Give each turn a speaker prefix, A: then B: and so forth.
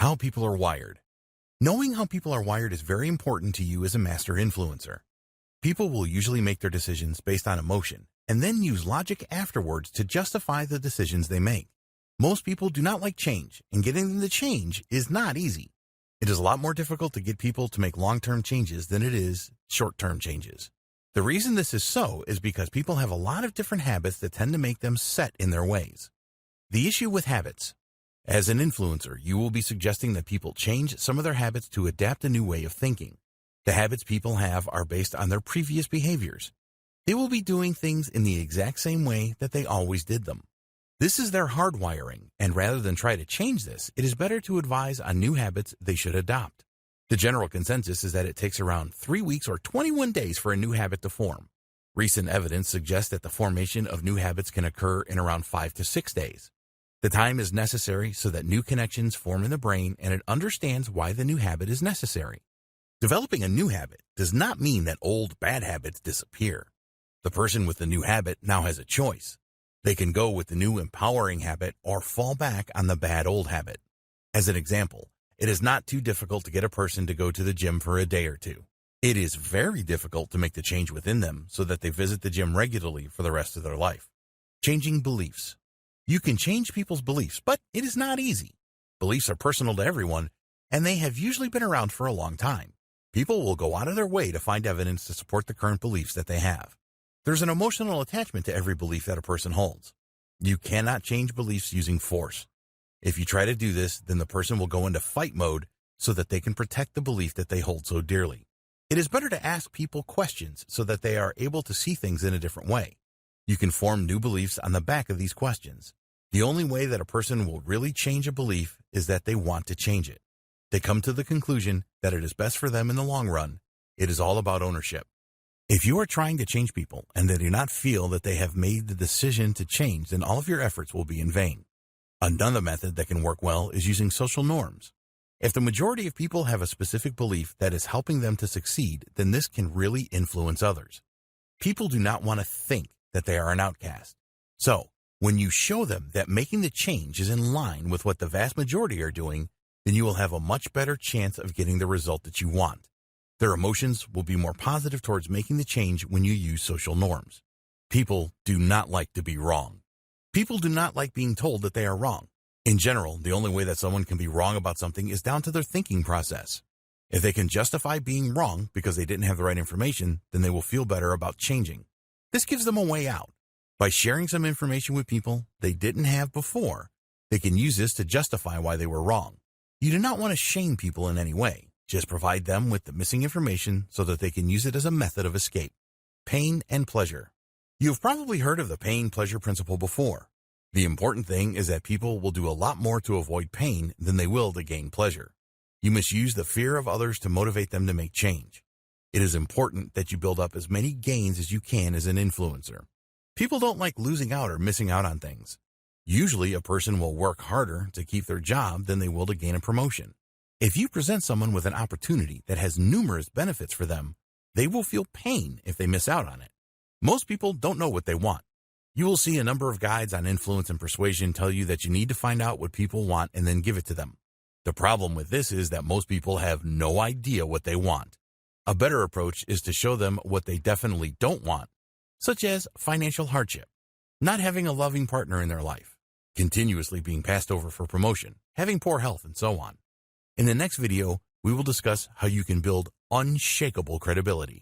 A: How people are wired. Knowing how people are wired is very important to you as a master influencer. People will usually make their decisions based on emotion and then use logic afterwards to justify the decisions they make. Most people do not like change, and getting them to change is not easy. It is a lot more difficult to get people to make long-term changes than it is short-term changes. The reason this is so is because people have a lot of different habits that tend to make them set in their ways. The issue with habits. As an influencer, you will be suggesting that people change some of their habits to adapt a new way of thinking. The habits people have are based on their previous behaviors. They will be doing things in the exact same way that they always did them. This is their hardwiring, and rather than try to change this, it is better to advise on new habits they should adopt. The general consensus is that it takes around 3 weeks or 21 days for a new habit to form. Recent evidence suggests that the formation of new habits can occur in around 5 to 6 days. The time is necessary so that new connections form in the brain and it understands why the new habit is necessary. Developing a new habit does not mean that old bad habits disappear. The person with the new habit now has a choice. They can go with the new empowering habit or fall back on the bad old habit. As an example, it is not too difficult to get a person to go to the gym for a day or two. It is very difficult to make the change within them so that they visit the gym regularly for the rest of their life. Changing beliefs. You can change people's beliefs, but it is not easy. Beliefs are personal to everyone, and they have usually been around for a long time. People will go out of their way to find evidence to support the current beliefs that they have. There's an emotional attachment to every belief that a person holds. You cannot change beliefs using force. If you try to do this, then the person will go into fight mode so that they can protect the belief that they hold so dearly. It is better to ask people questions so that they are able to see things in a different way. You can form new beliefs on the back of these questions. The only way that a person will really change a belief is that they want to change it. They come to the conclusion that it is best for them in the long run. It is all about ownership. If you are trying to change people and they do not feel that they have made the decision to change, then all of your efforts will be in vain. Another method that can work well is using social norms. If the majority of people have a specific belief that is helping them to succeed, then this can really influence others. People do not want to think that they are an outcast. So, when you show them that making the change is in line with what the vast majority are doing, then you will have a much better chance of getting the result that you want. Their emotions will be more positive towards making the change when you use social norms. People do not like to be wrong. People do not like being told that they are wrong. In general, the only way that someone can be wrong about something is down to their thinking process. If they can justify being wrong because they didn't have the right information, then they will feel better about changing. This gives them a way out. By sharing some information with people they didn't have before, they can use this to justify why they were wrong. You do not want to shame people in any way. Just provide them with the missing information so that they can use it as a method of escape. Pain and pleasure. You have probably heard of the pain-pleasure principle before. The important thing is that people will do a lot more to avoid pain than they will to gain pleasure. You must use the fear of others to motivate them to make change. It is important that you build up as many gains as you can as an influencer. People don't like losing out or missing out on things. Usually, a person will work harder to keep their job than they will to gain a promotion. If you present someone with an opportunity that has numerous benefits for them, they will feel pain if they miss out on it. Most people don't know what they want. You will see a number of guides on influence and persuasion tell you that you need to find out what people want and then give it to them. The problem with this is that most people have no idea what they want. A better approach is to show them what they definitely don't want, such as financial hardship, not having a loving partner in their life, continuously being passed over for promotion, having poor health, and so on. In the next video, we will discuss how you can build unshakable credibility.